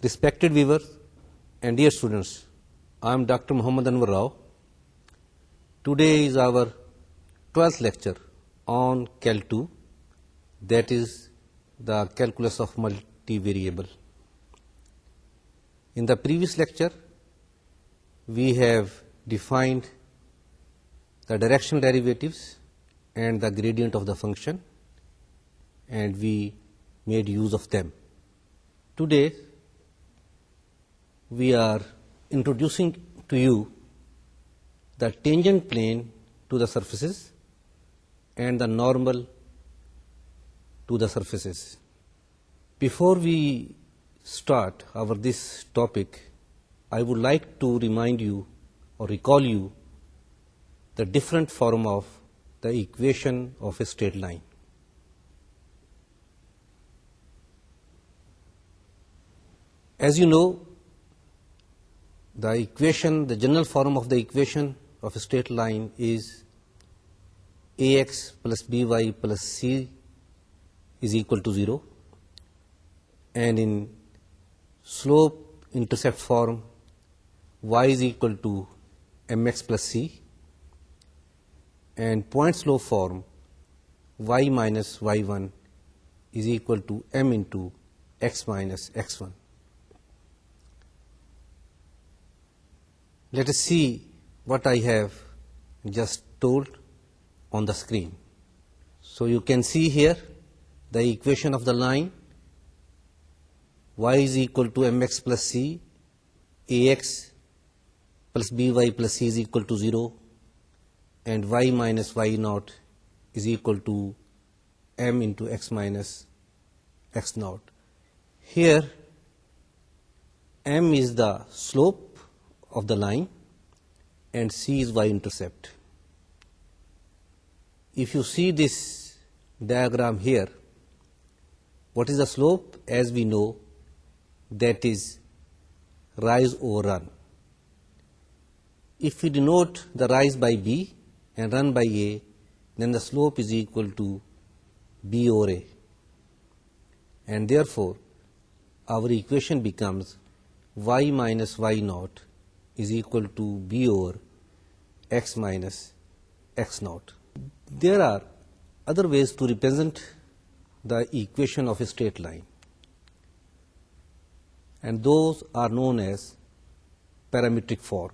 Respected viewers and dear students, I am Dr. Muhammad Anwar Rao. Today is our 12th lecture on Cal 2, that is the calculus of multivariable. In the previous lecture, we have defined the directional derivatives and the gradient of the function, and we made use of them. Today, we are introducing to you the tangent plane to the surfaces and the normal to the surfaces. Before we start this topic, I would like to remind you or recall you the different form of the equation of a straight line. As you know, the general form of the equation of a straight line is ax plus by plus c is equal to 0, and in slope intercept form y is equal to mx plus c, and point slope form y minus y1 is equal to m into x minus x1. Let us see what I have just told on the screen. So you can see here the equation of the line y is equal to mx plus c, ax plus by plus c is equal to 0, and y minus y naught is equal to m into x minus x naught. Here m is the slope of the line and c is y-intercept. If you see this diagram here, what is the slope? As we know, that is rise over run. If we denote the rise by b and run by a, then the slope is equal to b over a. And therefore, our equation becomes y minus y naught is equal to b over x minus x naught. There are other ways to represent the equation of a straight line, and those are known as parametric form.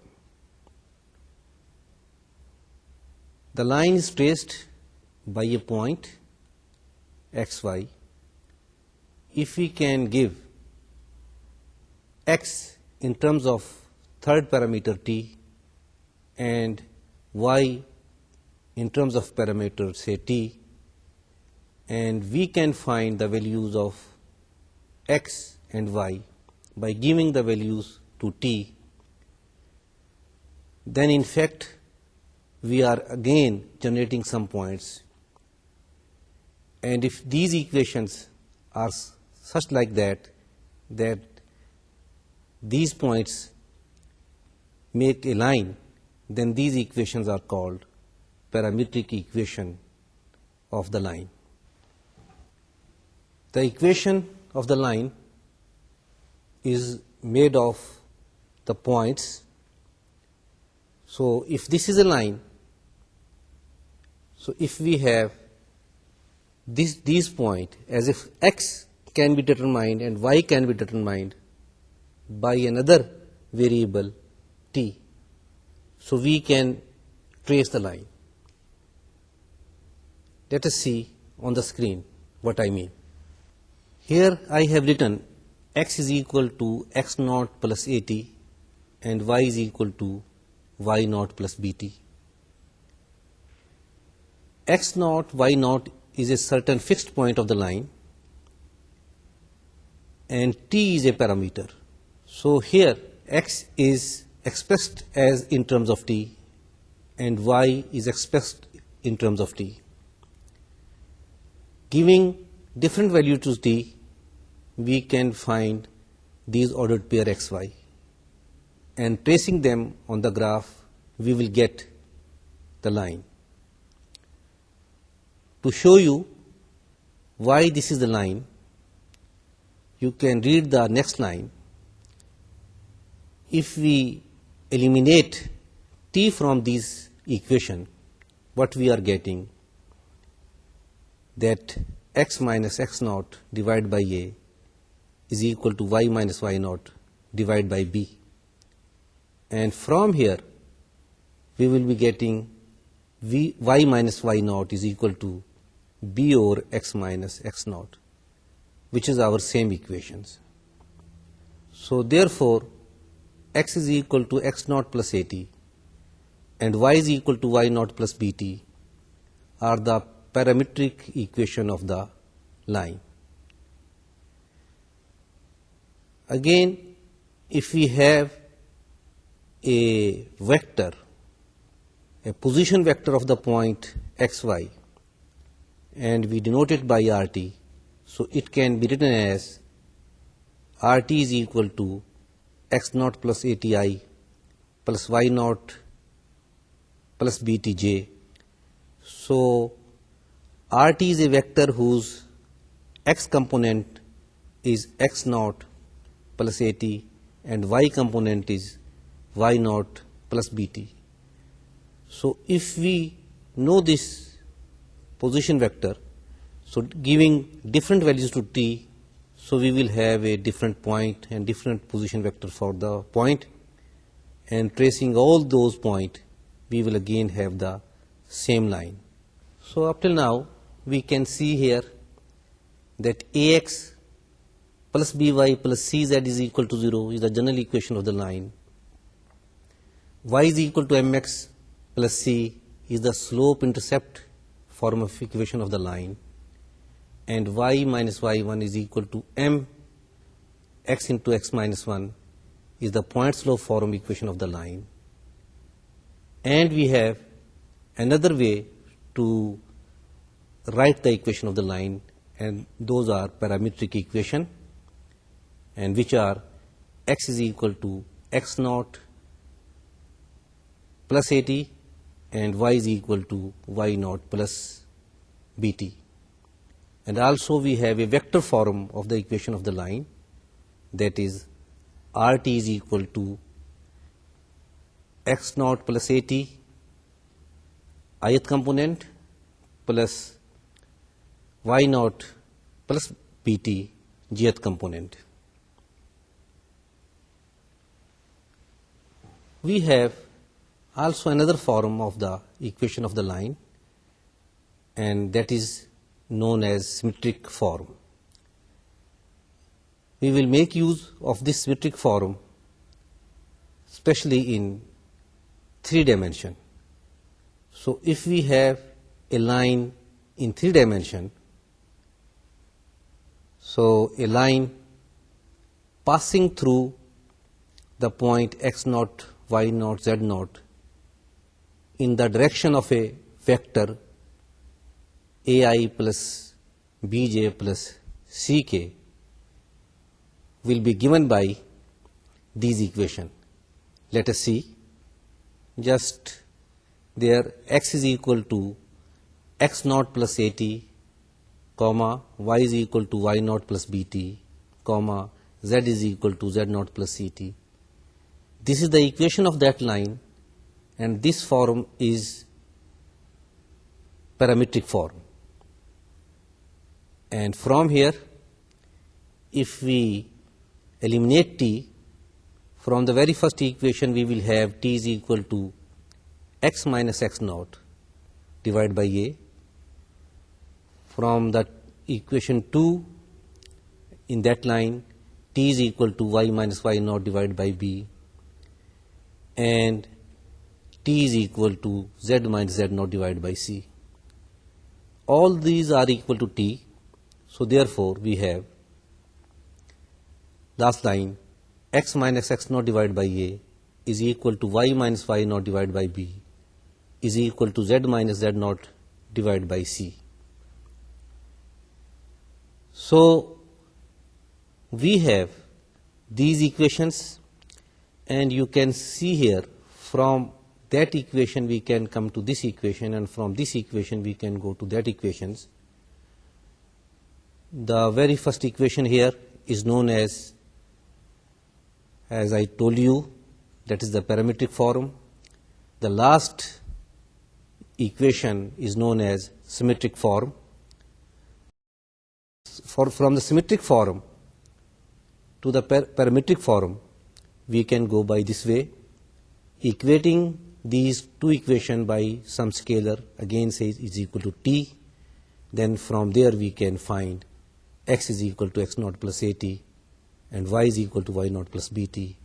The line is traced by a point xy. If we can give x in terms of third parameter t and y in terms of parameter say t, and we can find the values of x and y by giving the values to t, then in fact we are again generating some points. And if these equations are such like that these points make a line, then these equations are called parametric equation of the line. The equation of the line is made of the points. So if this is a line, so if we have these points, as if x can be determined and y can be determined by another variable t, so we can trace the line. Let us see on the screen what I mean. Here I have written x is equal to x naught plus at and y is equal to y naught plus bt. X naught, y naught is a certain fixed point of the line, and t is a parameter. So here x is expressed as in terms of t and y is expressed in terms of t. Giving different value to t, we can find these ordered pair xy, and tracing them on the graph, we will get the line. To show you why this is the line, you can read the next line if we eliminate t from this equation, what we are getting, that x minus x naught divided by a is equal to y minus y naught divided by b. And from here, we will be getting y minus y naught is equal to b over x minus x naught, which is our same equations. So therefore, x is equal to x naught plus at and y is equal to y naught plus bt are the parametric equation of the line. Again, if we have a vector, a position vector of the point xy, and we denote it by rt, so it can be written as rt is equal to x naught plus ati plus y naught plus btj. So rt is a vector whose x component is x naught plus at and y component is y naught plus bt. So if we know this position vector, so giving different values to t, so we will have a different point and different position vector for the point, and tracing all those points, we will again have the same line. So up till now, we can see here that ax plus by plus cz is equal to 0 is the general equation of the line. Y is equal to mx plus c is the slope-intercept form of equation of the line, and y minus y1 is equal to m x into x minus 1 is the point slope form equation of the line. And we have another way to write the equation of the line, and those are parametric equation, and which are x is equal to x naught plus at and y is equal to y naught plus bt. And also we have a vector form of the equation of the line, that is rt is equal to x naught plus at ith component plus y naught plus bt jth component. We have also another form of the equation of the line, and that is known as symmetric form. We will make use of this symmetric form especially in 3 dimension. So if we have a line in 3 dimension, so a line passing through the point x naught, y naught, z naught in the direction of a vector ai plus bj plus ck will be given by these equation. Let us see. Just there x is equal to x naught plus at, comma, y is equal to y naught plus bt, comma, z is equal to z naught plus ct. This is the equation of that line, and this form is parametric form. And from here, if we eliminate t, from the very first equation we will have t is equal to x minus x naught divided by a. From that equation 2, in that line, t is equal to y minus y naught divided by b, and t is equal to z minus z naught divided by c. All these are equal to t, so therefore we have last line x minus x naught divided by a is equal to y minus y naught divided by b is equal to z minus z naught divided by c. So we have these equations, and you can see here from that equation we can come to this equation, and from this equation we can go to that equations. The very first equation here is known as I told you, that is the parametric form. The last equation is known as symmetric form. From the symmetric form to the parametric form, we can go by this way, equating these two equations by some scalar, again says is equal to t. Then from there we can find x is equal to x naught plus at, and y is equal to y naught plus bt,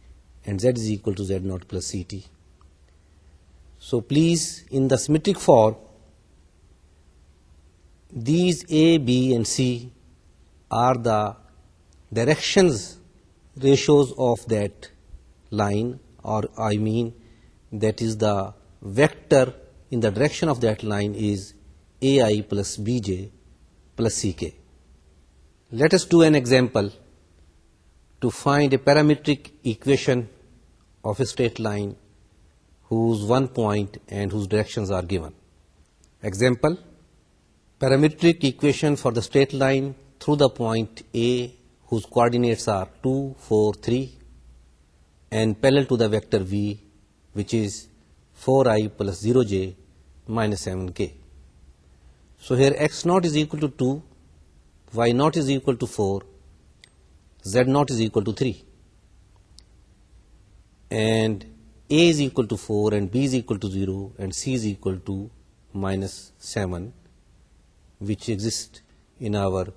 and z is equal to z naught plus ct. So please, in the symmetric form, these a, b and c are the directions, ratios of that line, or I mean that is the vector in the direction of that line is ai plus bj plus ck. Let us do an example to find a parametric equation of a straight line whose one point and whose directions are given. Example, parametric equation for the straight line through the point A whose coordinates are 2, 4, 3 and parallel to the vector V, which is 4i plus 0j minus 7k. So here x naught is equal to 2, y naught is equal to 4, z naught is equal to 3, and a is equal to 4 and b is equal to 0 and c is equal to minus 7, which exist in our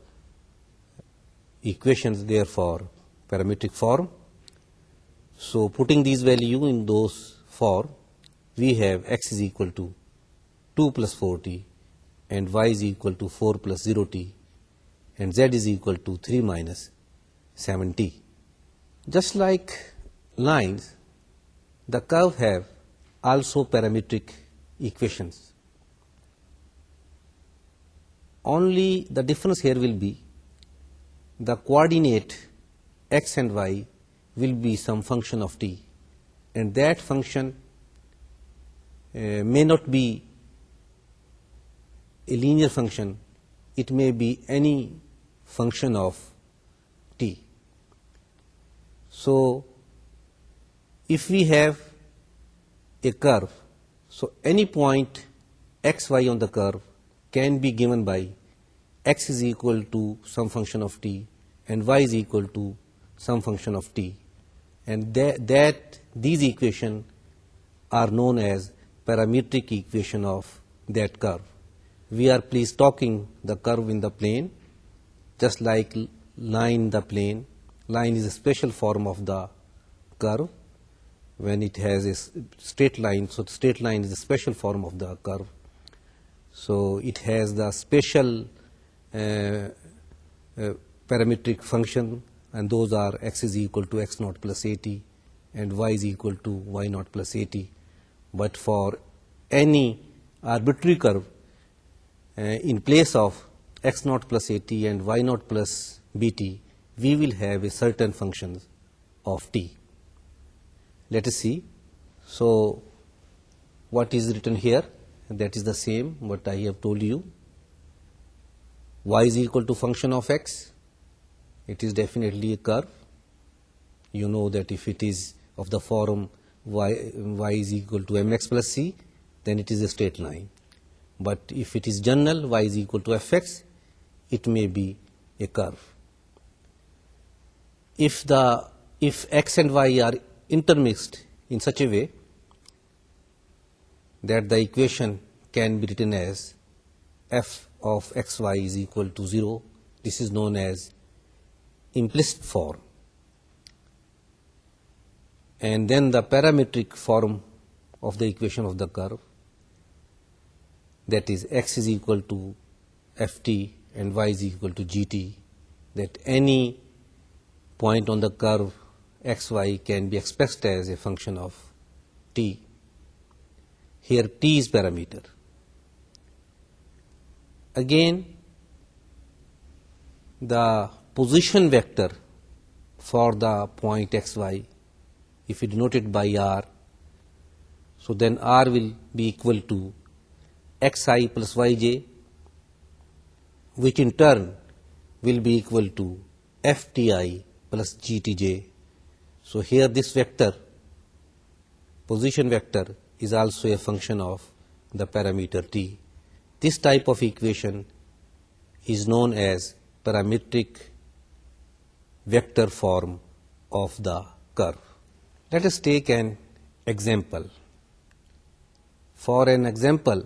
equations, therefore parametric form. So putting these values in those form, we have x is equal to 2 plus 4t and y is equal to 4 plus 0t and z is equal to 3 minus 7t. Just like lines, the curve have also parametric equations. Only the difference here will be the coordinate x and y will be some function of t, and that function may not be a linear function, it may be any function of t. So if we have a curve, so any point xy on the curve can be given by x is equal to some function of t and y is equal to some function of t, and these equations are known as parametric equation of that curve. We are please talking the curve in the plane, just like line in the plane. Line is a special form of the curve when it has a straight line. So the straight line is a special form of the curve. So it has the special parametric function, and those are x is equal to x naught plus at and y is equal to y naught plus at. But for any arbitrary curve, in place of x naught plus at and y naught plus bt, we will have a certain function of t. Let us see. So what is written here? That is the same what I have told you. Y is equal to function of x. It is definitely a curve. You know that if it is of the form y is equal to mx plus c, then it is a straight line. But if it is general y is equal to fx, it may be a curve. If x and y are intermixed in such a way that the equation can be written as f of xy is equal to 0, this is known as implicit form. And then the parametric form of the equation of the curve, that is x is equal to ft and y is equal to gt, that any point on the curve xy can be expressed as a function of t. Here t is parameter. Again, the position vector for the point xy, if we denote it by r, so then r will be equal to xi plus yj, which in turn will be equal to fti plus gtj. So here this vector position vector is also a function of the parameter t. This type of equation is known as parametric vector form of the curve. Let us take an example. For an example,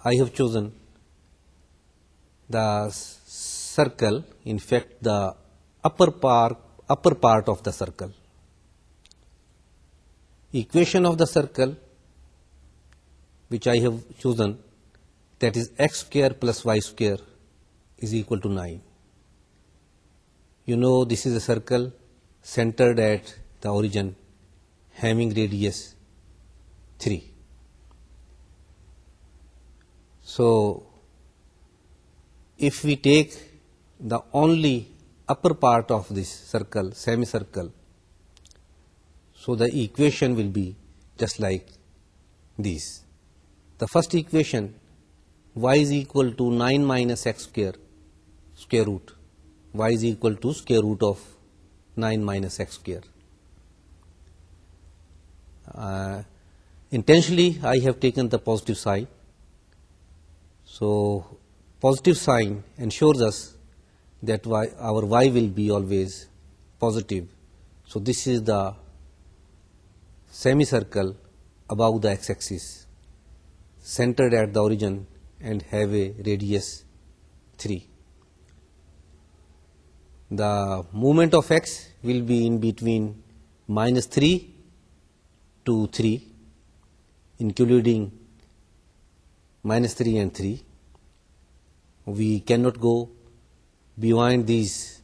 I have chosen the circle, in fact the upper part of the circle. Equation of the circle which I have chosen, that is x square plus y square is equal to 9. You know this is a circle centered at the origin, having radius 3. So if we take the only upper part of this circle, semicircle, so the equation will be just like this. The first equation, y is equal to 9 minus x square, square root. Y is equal to square root of 9 minus x square. Intentionally, I have taken the positive sign. So positive sign ensures us that our y will be always positive. So this is the semicircle above the x-axis, centered at the origin and have a radius 3. The movement of x will be in between minus 3 to 3, including minus 3 and 3. We cannot go beyond these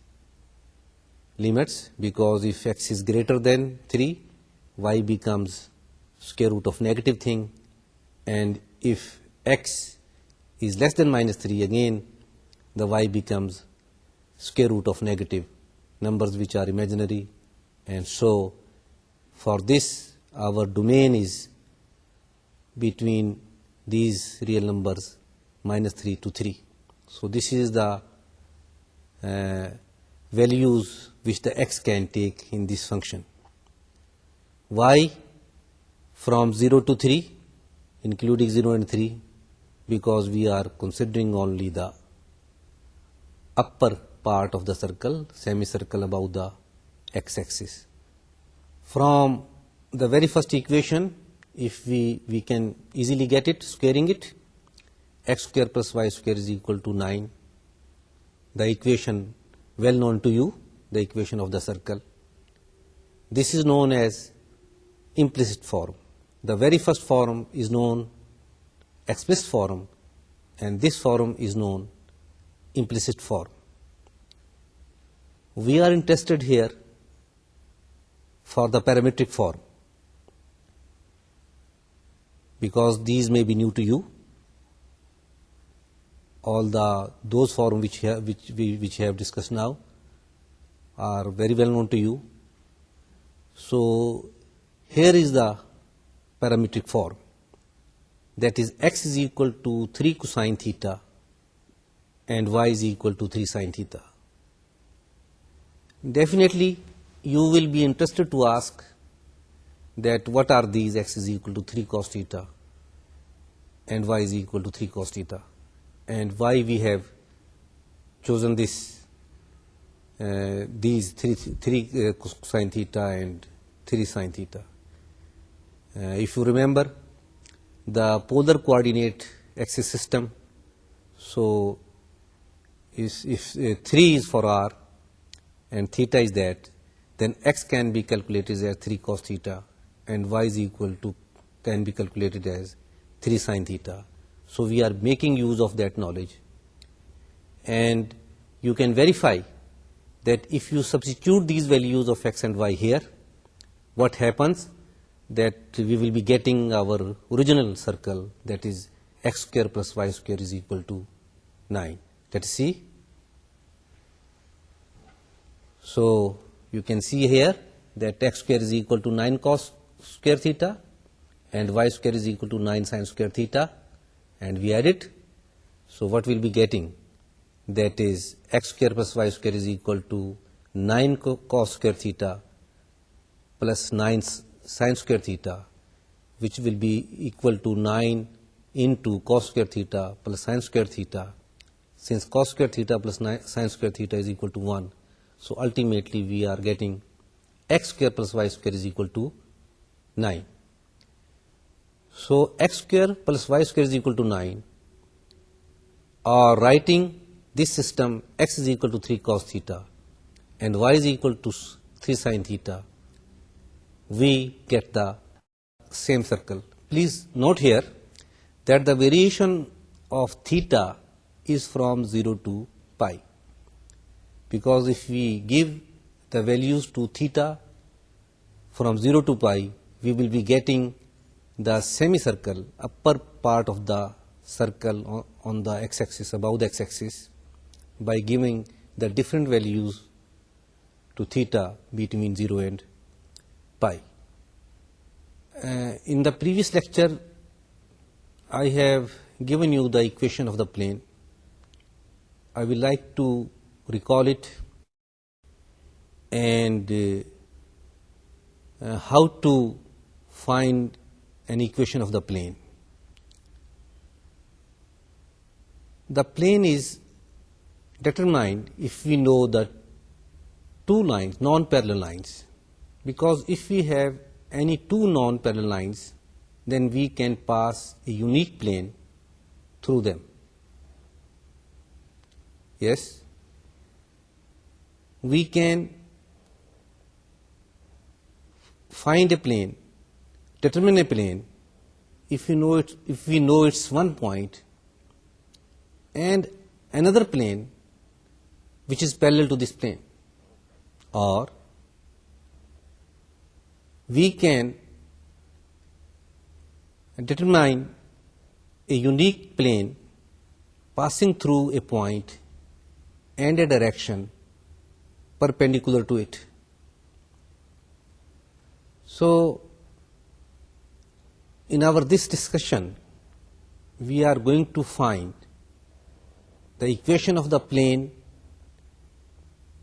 limits, because if x is greater than 3, y becomes square root of negative thing, and if x is less than minus 3, again the y becomes square root of negative numbers which are imaginary. And so for this our domain is between these real numbers minus 3 to 3. So this is the values which the x can take in this function. Y from 0 to 3, including 0 and 3, because we are considering only the upper part of the circle, semicircle above the x-axis. From the very first equation, if we can easily get it, squaring it, x square plus y square is equal to 9. The equation well known to you, the equation of the circle. This is known as implicit form. The very first form is known explicit form, and this form is known implicit form. We are interested here for the parametric form, because these may be new to you. All those forms which we have discussed now are very well known to you. So here is the parametric form, that is x is equal to 3 cosine theta and y is equal to 3 sin theta. Definitely you will be interested to ask that what are these, x is equal to 3 cos theta and y is equal to 3 cos theta, and why we have chosen these 3 cosine theta and 3 sin theta. If you remember the polar coordinate axis system, so if 3 is for r and theta is that, then x can be calculated as 3 cos theta and y is equal to, can be calculated as 3 sin theta. So we are making use of that knowledge, and you can verify that if you substitute these values of x and y here, what happens, that we will be getting our original circle, that is x square plus y square is equal to 9. Let us see. So you can see here that x square is equal to 9 cos square theta and y square is equal to 9 sin square theta, and we add it. So what we will be getting, that is x square plus y square is equal to 9 cos square theta plus 9 sin square theta, which will be equal to 9 into cos square theta plus sin square theta. Since cos square theta plus sin square theta is equal to 1, so ultimately we are getting x square plus y square is equal to 9. So x square plus y square is equal to 9, or writing this system, x is equal to 3 cos theta and y is equal to 3 sin theta, we get the same circle. Please note here that the variation of theta is from 0 to pi, because if we give the values to theta from 0 to pi, we will be getting the semicircle, upper part of the circle on the x-axis, above the x-axis, by giving the different values to theta between 0 and pi. In the previous lecture, I have given you the equation of the plane. I will like to recall it and how to find an equation of the plane. The plane is determined if we know the two lines, non-parallel lines, because if we have any two non-parallel lines, then we can pass a unique plane through them. Yes, we can find a plane, determine a plane if we know its one point and another plane which is parallel to this plane, or we can determine a unique plane passing through a point and a direction perpendicular to it. So, in this discussion, we are going to find the equation of the plane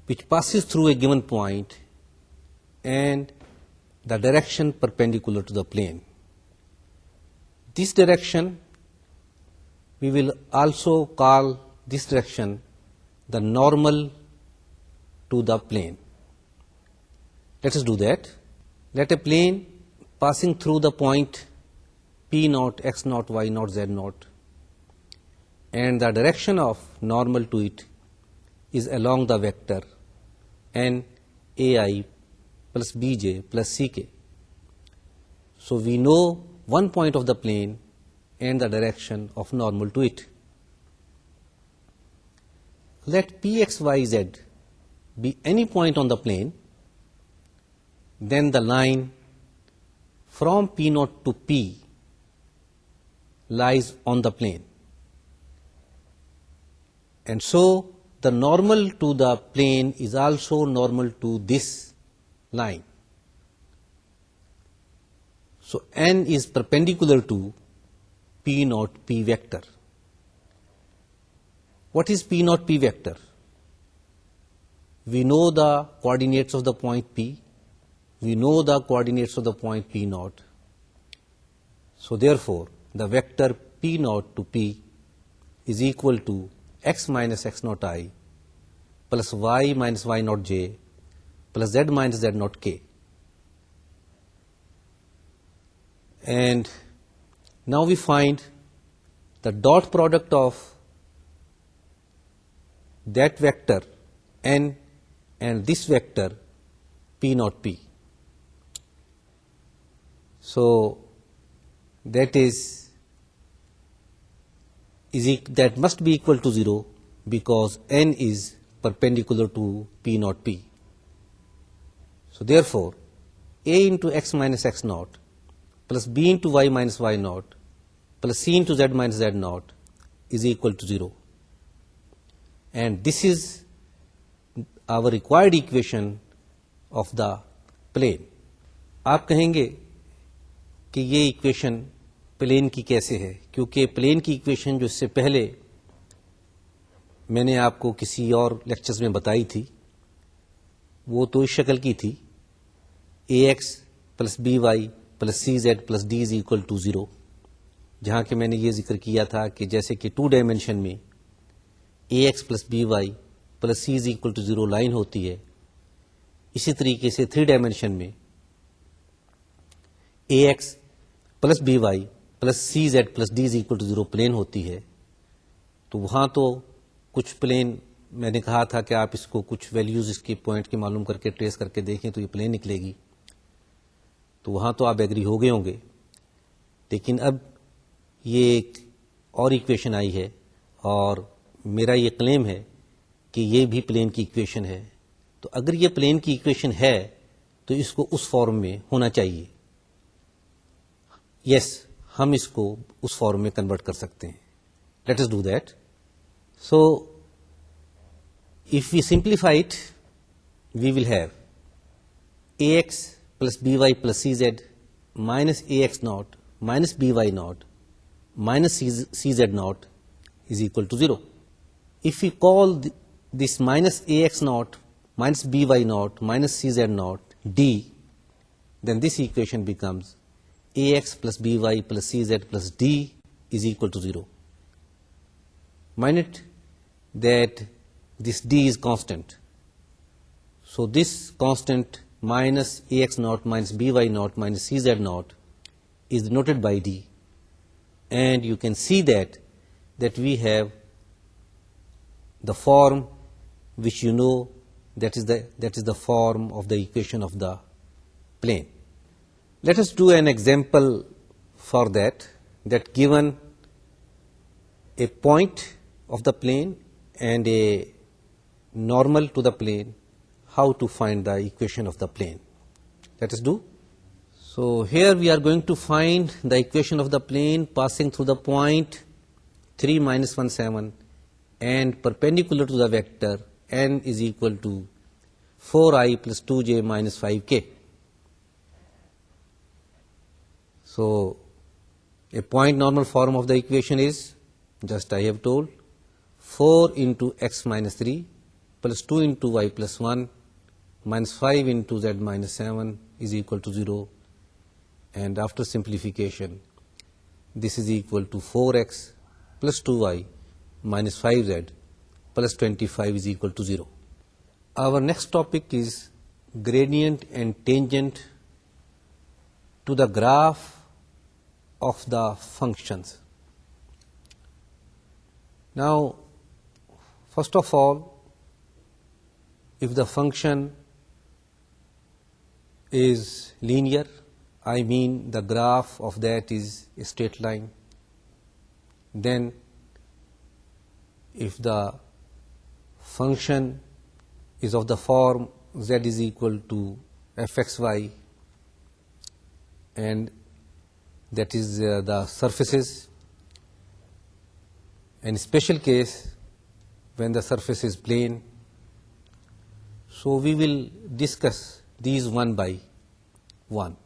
which passes through a given point and the direction perpendicular to the plane. This direction, we will also call this direction the normal to the plane. Let us do that. Let a plane passing through the point P naught, X naught, Y naught, Z naught, and the direction of normal to it is along the vector N AI plus Bj plus Ck. So we know one point of the plane and the direction of normal to it. Let Px, Y, Z be any point on the plane, then the line from P naught to P lies on the plane. And so the normal to the plane is also normal to this line. So N is perpendicular to P naught P vector. What is P naught P vector? We know the coordinates of the point P. We know the coordinates of the point P naught. So therefore, the vector P naught to P is equal to x minus x naught I plus y minus y naught j plus z minus z naught k. And now we find the dot product of that vector n and this vector P naught P. So that must be equal to 0 because n is perpendicular to P naught P. So therefore, a into x minus x naught plus b into y minus y naught plus c into z minus z naught is equal to 0. And this is our required equation of the plane. आप कहेंगे कि ये equation plane की कैसे है, क्योंकि plane की equation जो इससे पहले मैंने आपको किसी और लेक्चर्स में बताई थी वो तो इस शक्ल की थी, ax plus by plus C Z plus D is equal to 0, जहाँ कि मैंने ये जिक्र किया था कि जैसे कि 2 डायमेंशन में A X plus B Y plus C is equal to 0 line होती है, इसी तरीके से 3 डायमेंशन में A X plus B Y plus C Z plus D is equal to 0 plane होती है। तो वहाँ तो कुछ प्लेन मैंने कहा था कि आप इसको कुछ वैल्यूज इसके पॉइंट की मालूम करके ट्रेस करके देखें तो ये प्लेन निकलेगी, तो वहाँ तो आप एग्री हो गए होंगे। लेकिन अब ये एक और इक्वेशन आई है और मेरा ये क्लेम है कि ये भी प्लेन की इक्वेशन है। तो अगर ये प्लेन की इक्वेशन है तो इसको उस फॉर्म में होना चाहिए। यस, हम इसको उस फॉर्म में कन्वर्ट कर सकते हैं। Let us do that. So if we simplify it, we will have ax plus by plus cz minus ax naught minus by naught minus cz naught is equal to 0. If we call this minus ax naught minus by naught minus cz naught d, then this equation becomes ax plus by plus cz plus d is equal to 0. Mind it that this d is constant. So this constant minus ax naught minus by naught minus cz naught is denoted by d, and you can see that we have the form which you know that is the form of the equation of the plane. Let us do an example for that given a point of the plane and a normal to the plane, how to find the equation of the plane. Let us do. So here we are going to find the equation of the plane passing through the point 3 minus 1 7 and perpendicular to the vector n is equal to 4i plus 2j minus 5k. So a point normal form of the equation is, just I have told, 4 into x minus 3 plus 2 into y plus 1 minus 5 into z minus 7 is equal to 0, and after simplification this is equal to 4x plus 2y minus 5z plus 25 is equal to 0. Our next topic is gradient and tangent to the graph of the functions. Now, first of all, if the function is linear, I mean the graph of that is a straight line, then if the function is of the form z is equal to fxy, and that is the surfaces, and special case when the surface is plane. So we will discuss these one by one.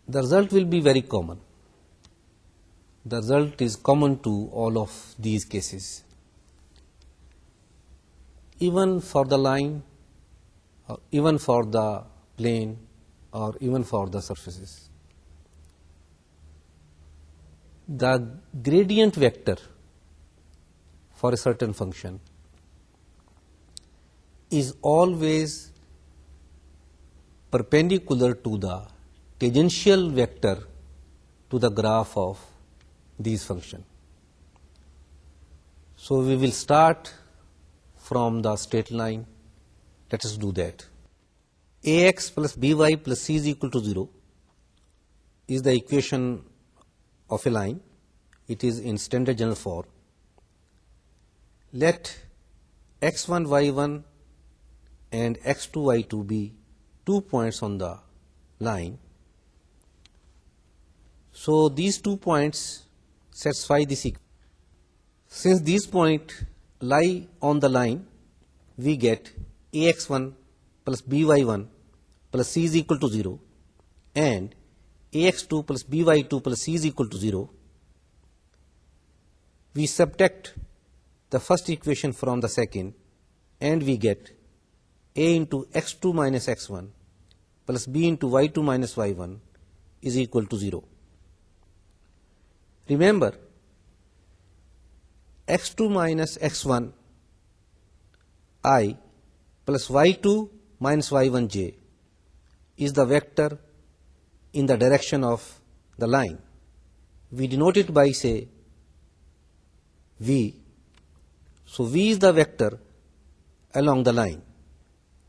The result will be very common. The result is common to all of these cases, even for the line, or even for the plane, or even for the surfaces. The gradient vector for a certain function is always perpendicular to the tangential vector to the graph of these function. So we will start from the straight line. Let us do that. Ax plus by plus c is equal to 0 is the equation of a line. It is in standard general form. Let x1 y1 and x2 y2 be 2 points on the line. So these 2 points satisfy this equation. Since these points lie on the line, we get ax1 plus by1 plus c is equal to 0 and ax2 plus by2 plus c is equal to 0. We subtract the first equation from the second and we get a into x2 minus x1 plus b into y2 minus y1 is equal to 0. Remember, x2 minus x1 I plus y2 minus y1 j is the vector in the direction of the line. We denote it by, say, v. So v is the vector along the line.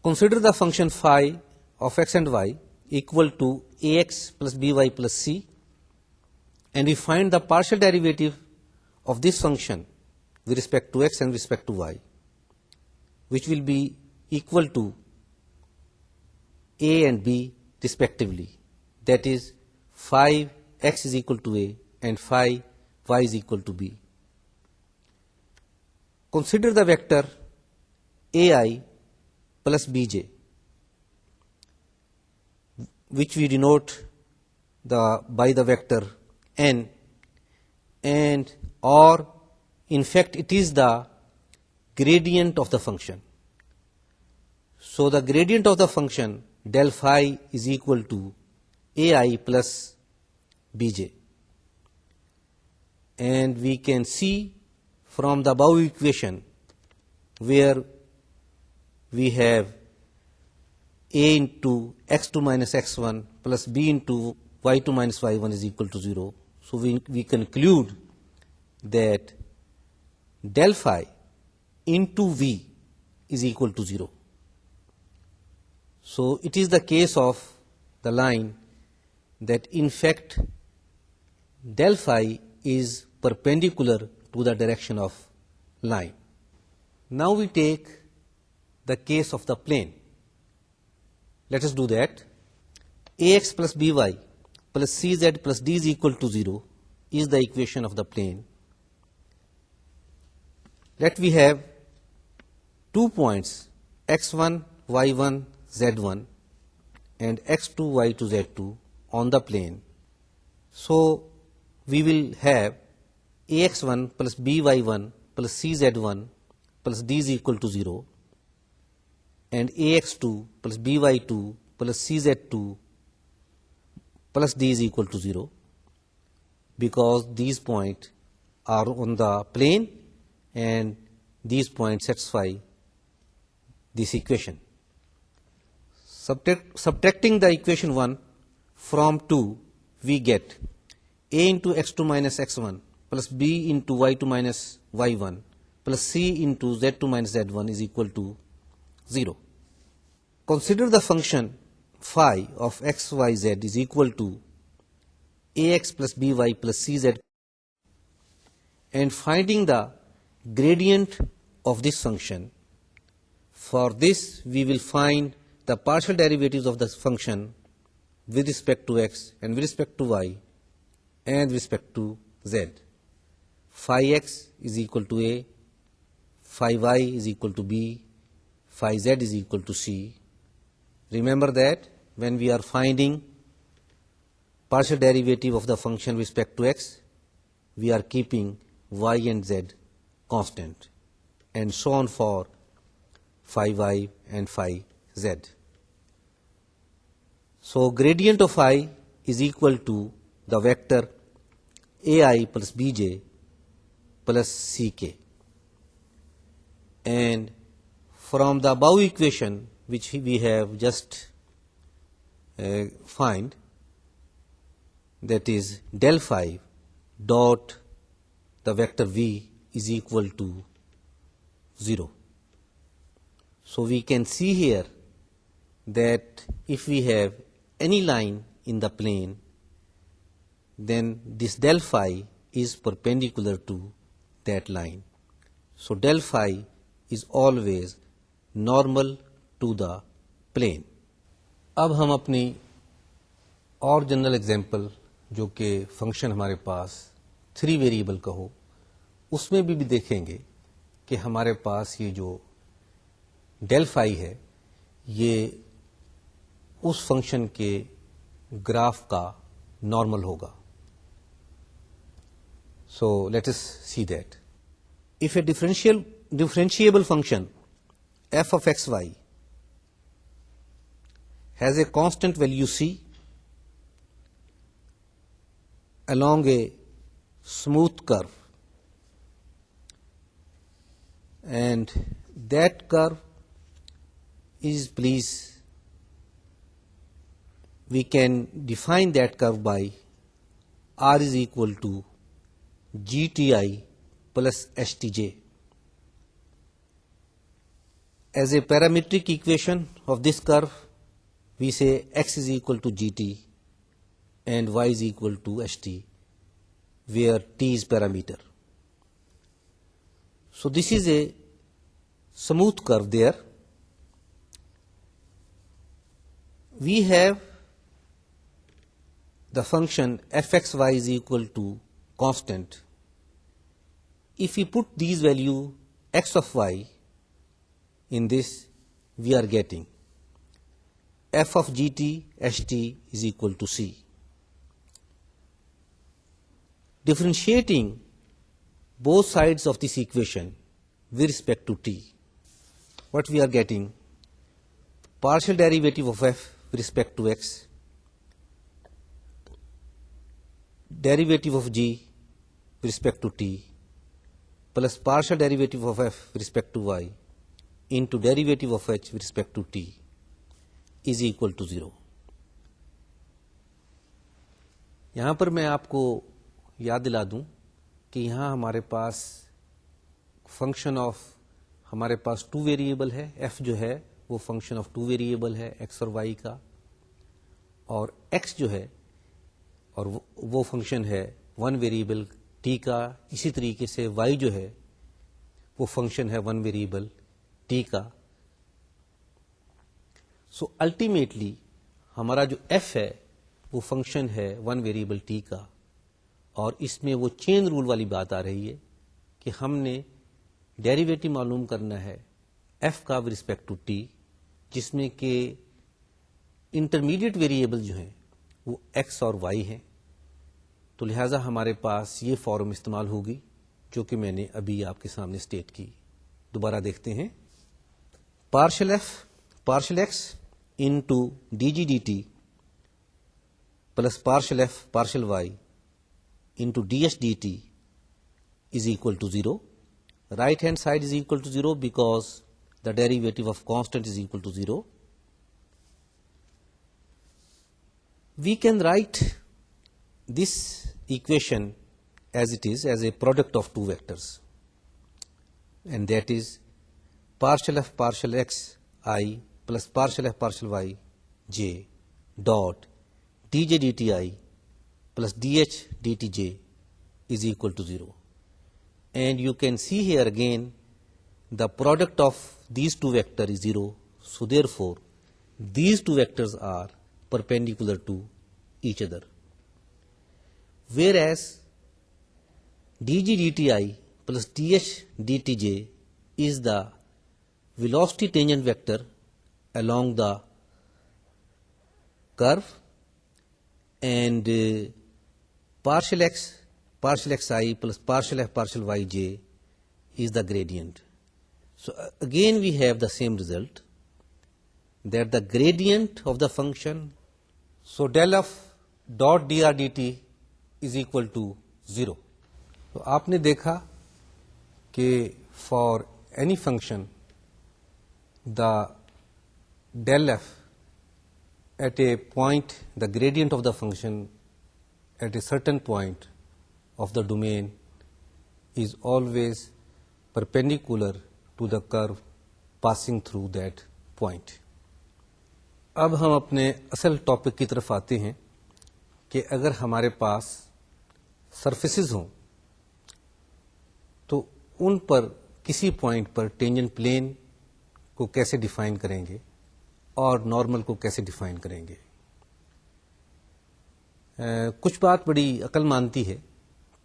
Consider the function phi of x and y equal to ax plus by plus c, and we find the partial derivative of this function with respect to x and with respect to y, which will be equal to a and b respectively. That is, phi x is equal to a and phi y is equal to b. Consider the vector ai plus bj, which we denote by the vector n, and or in fact it is the gradient of the function. So the gradient of the function del phi is equal to ai plus bj, and we can see from the above equation where we have a into x2 minus x1 plus b into y2 minus y1 is equal to 0. So we conclude that del phi into v is equal to 0. So it is the case of the line that in fact del phi is perpendicular to the direction of line. Now we take the case of the plane. Let us do that. Ax plus by plus cz plus d is equal to 0 is the equation of the plane. Let we have 2 points x1, y1, z1 and x2, y2, z2 on the plane. So we will have ax1 plus by1 plus cz1 plus d is equal to 0 and ax2 plus by2 plus cz2 plus d is equal to 0, because these points are on the plane and these points satisfy this equation. Subtracting the equation 1 from 2, we get a into x2 minus x1 plus b into y2 minus y1 plus c into z2 minus z1 is equal to 0. Consider the function phi of x, y, z is equal to ax plus by plus cz, and finding the gradient of this function. For this, we will find the partial derivatives of the function with respect to x and with respect to y and with respect to z. Phi x is equal to a, phi y is equal to b, phi z is equal to c. Remember that when we are finding partial derivative of the function with respect to x, we are keeping y and z constant, and so on for phi y and phi z. So gradient of I is equal to the vector ai plus bj plus ck, and from the above equation which we have just find, that is del phi dot the vector v is equal to 0. So we can see here that if we have any line in the plane, then this del phi is perpendicular to that line. So del phi is always normal to the plane. अब हम अपनी और general example जो कि function हमारे पास 3 variable का हो, उसमें भी देखेंगे कि हमारे पास ये जो डेल फाई है ये उस फंक्शन के ग्राफ का नॉर्मल होगा. So let us see that. If a differentiable function f of xy has a constant value c along a smooth curve, and that curve is, please, we can define that curve by r is equal to gti plus htj. As a parametric equation of this curve, we say x is equal to gt and y is equal to ht, where t is parameter. So this is a smooth curve there. We have the function fxy is equal to constant. If we put these value x of y in this, we are getting f of gt ht is equal to c. Differentiating both sides of this equation with respect to t, what we are getting? Partial derivative of f with respect to x, derivative of g with respect to t, plus partial derivative of f with respect to y into derivative of h with respect to t is equal to 0. یہاں پر میں آپ کو یاد دلا دوں کہ یہاں ہمارے پاس فنکشن آف ہمارے پاس 2 ویریبل ہے. ایف جو ہے وہ فنکشن آف 2 ویریبل ہے ایکس اور وائی کا, اور ایکس جو ہے اور وہ فنکشن ہے 1 ویریبل ٹی کا. اسی طریقے سے وائی جو ہے وہ فنکشن ہے 1 ویریبل ٹی کا. سو الٹیمیٹلی ہمارا جو ایف ہے وہ فنکشن ہے 1 ویریبل ٹی کا, اور اس میں وہ چین رول والی بات آ رہی ہے کہ ہم نے ڈیریویٹو معلوم کرنا ہے ایف کا ود رسپیکٹ ٹو ٹی, جس میں کہ انٹرمیڈیٹ ویریبل جو ہیں وہ ایکس اور وائی ہیں. تو لہٰذا ہمارے پاس یہ فارم استعمال ہوگی جو کہ میں نے ابھی آپ کے سامنے اسٹیٹ کی. دوبارہ دیکھتے ہیں. Partial f partial x into d g d t plus partial f partial y into ds dt is equal to 0. Right hand side is equal to 0 because the derivative of constant is equal to 0. We can write this equation as it is, as a product of two vectors, and that is partial f partial x I plus partial f partial y j dot dj dt I plus dh dtj is equal to 0. And you can see here again the product of these two vectors is 0. So therefore these two vectors are perpendicular to each other. Whereas dg dti plus dh dtj is the velocity tangent vector along the curve, and partial xi plus partial f partial yj is the gradient. So again we have the same result, that the gradient of the function, so del f dot dr dt is equal to 0. تو آپ نے دیکھا کہ for any function the del f at a point, the gradient of the function at a certain point of the domain is always perpendicular to the curve passing through that point. اب ہم اپنے اصل topic کی طرف آتے ہیں کہ اگر ہمارے پاس سرفیسز ہوں تو ان پر کسی پوائنٹ پر ٹینجنٹ پلین کو کیسے ڈیفائن کریں گے اور نارمل کو کیسے ڈیفائن کریں گے. کچھ بات بڑی عقل مانتی ہے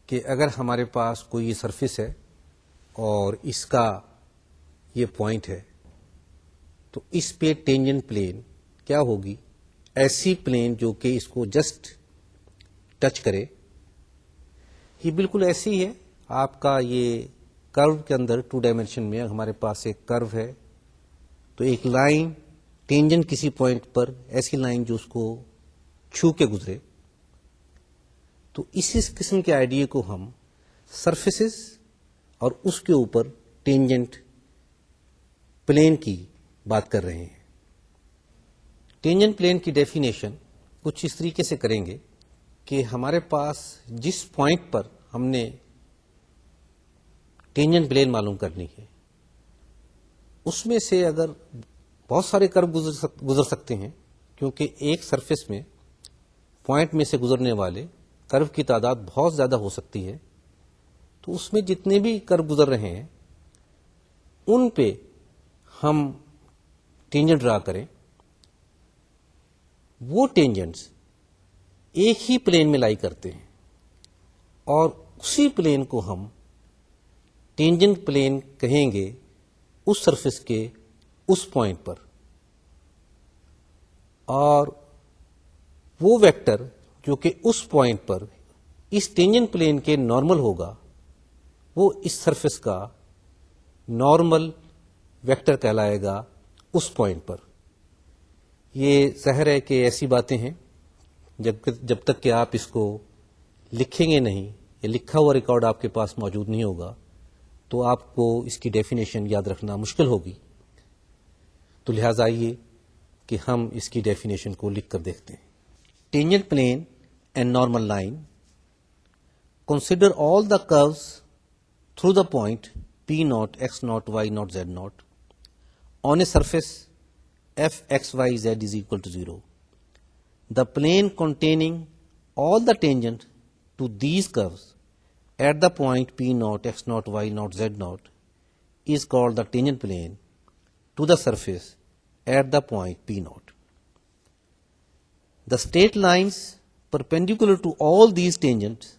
کہ اگر ہمارے پاس کوئی یہ سرفیس ہے اور اس کا یہ پوائنٹ ہے تو اس پہ ٹینجنٹ پلین کیا ہوگی, ایسی پلین جو کہ اس کو جسٹ ٹچ کرے. یہ بالکل ایسی ہے. آپ کا یہ کرو کے اندر 2 ڈائمینشن میں ہمارے پاس ایک کرو ہے, تو ایک لائن ٹینجنٹ کسی پوائنٹ پر ایسی لائن جو اس کو چھو کے گزرے، تو اسی قسم کے آئیڈیا کو ہم سرفیسز اور اس کے اوپر ٹینجنٹ پلین کی بات کر رہے ہیں. ٹینجنٹ پلین کی ڈیفینیشن کچھ اس طریقے سے کریں گے کہ ہمارے پاس جس پوائنٹ پر ہم نے ٹینجنٹ پلین معلوم کرنی ہے، اس میں سے اگر بہت سارے کرو گزر سکتے ہیں، کیونکہ ایک سرفیس میں پوائنٹ میں سے گزرنے والے کرو کی تعداد بہت زیادہ ہو سکتی ہے، تو اس میں جتنے بھی کرو گزر رہے ہیں ان پہ ہم ٹینجنٹ ڈرا کریں. وہ ٹینجنٹس ایک ہی پلین میں لائی کرتے ہیں اور اسی پلین کو ہم ٹینجنٹ پلین کہیں گے اس سرفیس کے اس پوائنٹ پر. اور وہ ویکٹر جو کہ اس پوائنٹ پر اس ٹینجنٹ پلین کے نارمل ہوگا، وہ اس سرفیس کا نارمل ویکٹر کہلائے گا اس پوائنٹ پر. یہ ظاہر ہے کہ ایسی باتیں ہیں جب تک کہ آپ اس کو لکھیں گے نہیں یا لکھا ہوا ریکارڈ آپ کے پاس موجود نہیں ہوگا تو آپ کو اس کی ڈیفینیشن یاد رکھنا مشکل ہوگی. تو لہٰذا آئیے کہ ہم اس کی ڈیفینیشن کو لکھ کر دیکھتے ہیں. Tangent plane and normal line consider all the curves through the point P naught, X naught, Y naught, Z naught on a surface f x y z is equal to 0. The plane containing all the tangent to these curves at the point P naught, X naught, Y naught, Z naught is called the tangent plane to the surface at the point P naught. The straight lines perpendicular to all these tangents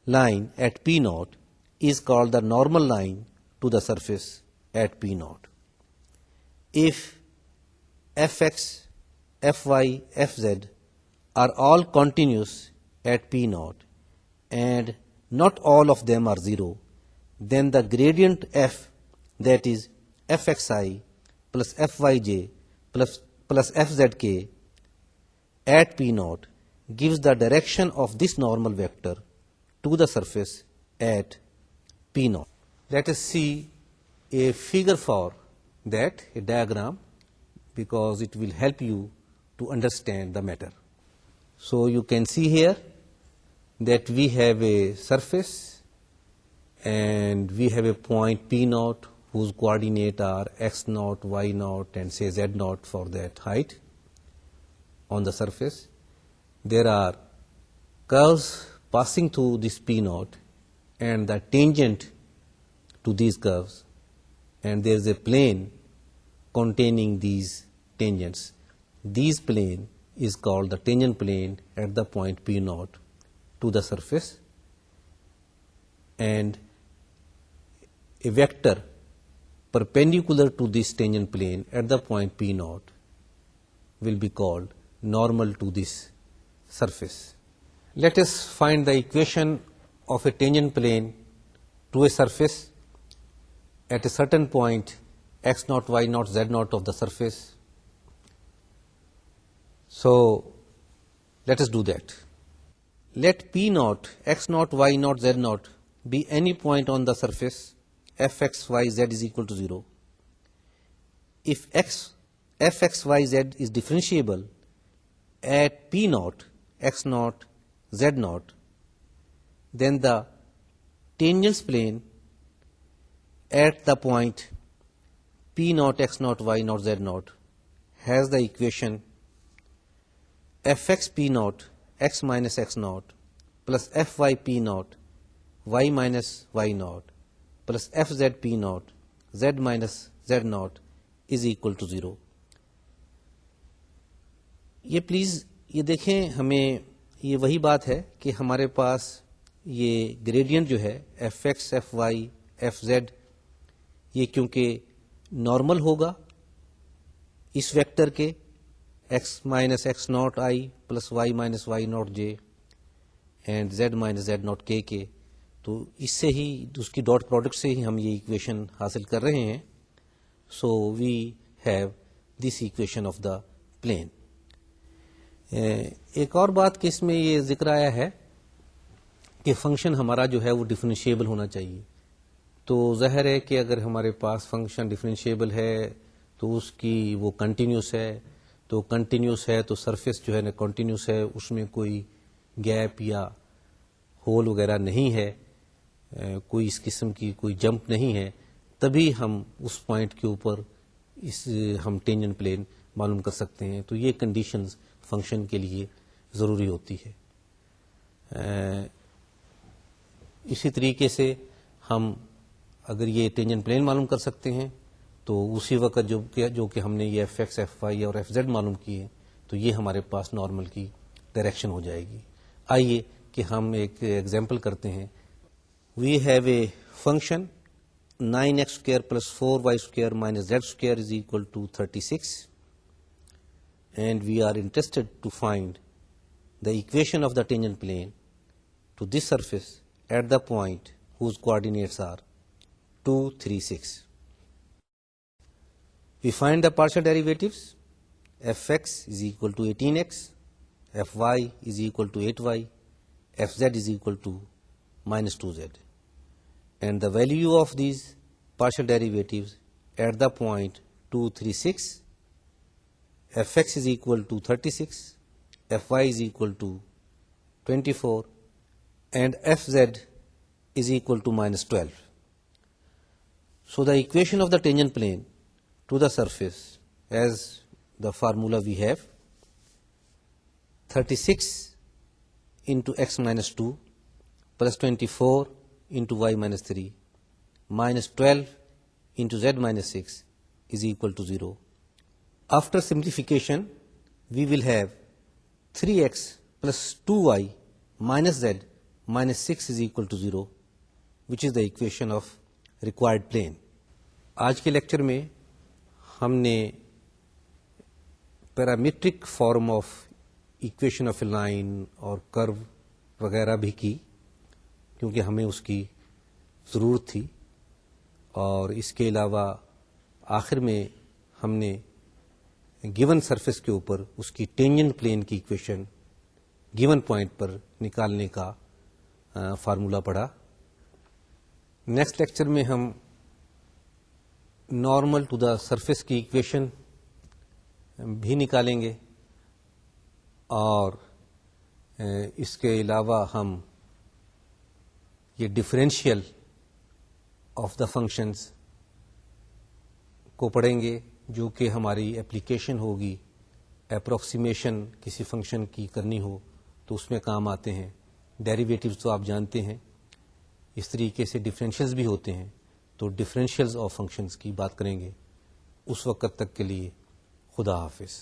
line at P naught is called the normal line to the surface at P naught. If fx, fy, fz are all continuous at P naught and not all of them are 0, then the gradient f, that is fxi plus fyj plus fzk at P naught gives the direction of this normal vector to the surface at P naught. Let us see a figure for that, a diagram, because it will help you to understand the matter. So you can see here that we have a surface and we have a point P naught whose coordinate are x naught, y naught and say z naught for that height on the surface. There are curves passing through this P naught and the tangent to these curves, and there is a plane containing these tangents. This plane is called the tangent plane at the point P naught to the surface, and a vector perpendicular to this tangent plane at the point P naught will be called normal to this surface. Let us find the equation of a tangent plane to a surface at a certain point x naught, y naught, z naught of the surface. So let us do that. Let P naught, x naught, y naught, z naught be any point on the surface f x, y, z is equal to 0. If f x, y, z is differentiable at P naught, x naught, z naught, then the tangent plane at the point P naught, x naught, y naught, z naught has the equation fx P naught, x minus x naught plus fy P naught, y minus y naught plus fz P naught, z minus z naught is equal to 0. یہ please یہ دیکھیں، ہمیں یہ وہی بات ہے کہ ہمارے پاس یہ گریڈینٹ جو ہے f x, f y, f z, یہ کیونکہ نارمل ہوگا اس ویکٹر کے x minus x naught i plus y minus y naught j and z minus z naught k, تو اس سے ہی اس کی ڈاٹ پروڈکٹ سے ہی ہم یہ ایکویشن حاصل کر رہے ہیں. So we have this equation of the plane. ایک اور بات کہ اس میں یہ ذکر آیا ہے کہ فنکشن ہمارا جو ہے وہ ڈفرینشیبل ہونا چاہیے. تو ظاہر ہے کہ اگر ہمارے پاس فنکشن ڈفرینشیبل ہے تو اس کی وہ کنٹینیوس ہے. تو کنٹینیوس ہے تو سرفیس جو ہے نا کنٹینیوس ہے, اس میں کوئی گیپ یا ہول وغیرہ نہیں ہے, کوئی اس قسم کی کوئی جمپ نہیں ہے, تبھی ہم اس پوائنٹ کے اوپر ہم ٹینجنٹ پلین معلوم کر سکتے ہیں. تو یہ کنڈیشنز فنکشن کے لیے ضروری ہوتی ہے. اسی طریقے سے ہم اگر یہ ٹینجنٹ پلین معلوم کر سکتے ہیں تو اسی وقت جو کہ ہم نے یہ ایف ایکس ایف وائی اور ایف زیڈ معلوم کیے تو یہ ہمارے پاس نارمل کی ڈائریکشن ہو جائے گی. آئیے کہ ہم ایک ایگزامپل کرتے ہیں. We have a function 9x² + 4y² - z² is equal to 36, and we are interested to find the equation of the tangent plane to this surface at the point whose coordinates are 2, 3, 6. We find the partial derivatives. Fx is equal to 18x, Fy is equal to 8y, Fz is equal to -2z. And the value of these partial derivatives at the point 2, 3, 6, Fx is equal to 36, Fy is equal to 24, and Fz is equal to -12. So the equation of the tangent plane to the surface, as the formula we have, 36 into x minus 2 plus 24 into y minus 3 minus 12 into z minus 6 is equal to 0. After simplification, we will have 3x plus 2y minus z minus 6 is equal to 0, which is the equation of required plane. آج کے lecture میں ہم نے parametric form of equation of a line اور کرو وغیرہ بھی کی, کیونکہ ہمیں اس کی ضرورت تھی. اور اس کے علاوہ آخر میں ہم نے گیون سرفیس کے اوپر اس کی ٹینجنٹ پلین کی ایکویشن گیون پوائنٹ پر نکالنے کا فارمولا پڑھا. نیکسٹ لیکچر میں ہم نارمل ٹو دا سرفیس کی ایکویشن بھی نکالیں گے, اور اس کے علاوہ ہم یہ ڈفرینشیل آف دا فنکشنز کو پڑھیں گے, جو کہ ہماری اپلیکیشن ہوگی, اپروکسیمیشن کسی فنکشن کی کرنی ہو تو اس میں کام آتے ہیں. ڈیریویٹیوز تو آپ جانتے ہیں. اس طریقے سے ڈفرینشیلز بھی ہوتے ہیں, تو ڈفرینشیلز آف فنکشنز کی بات کریں گے. اس وقت تک کے لیے خدا حافظ.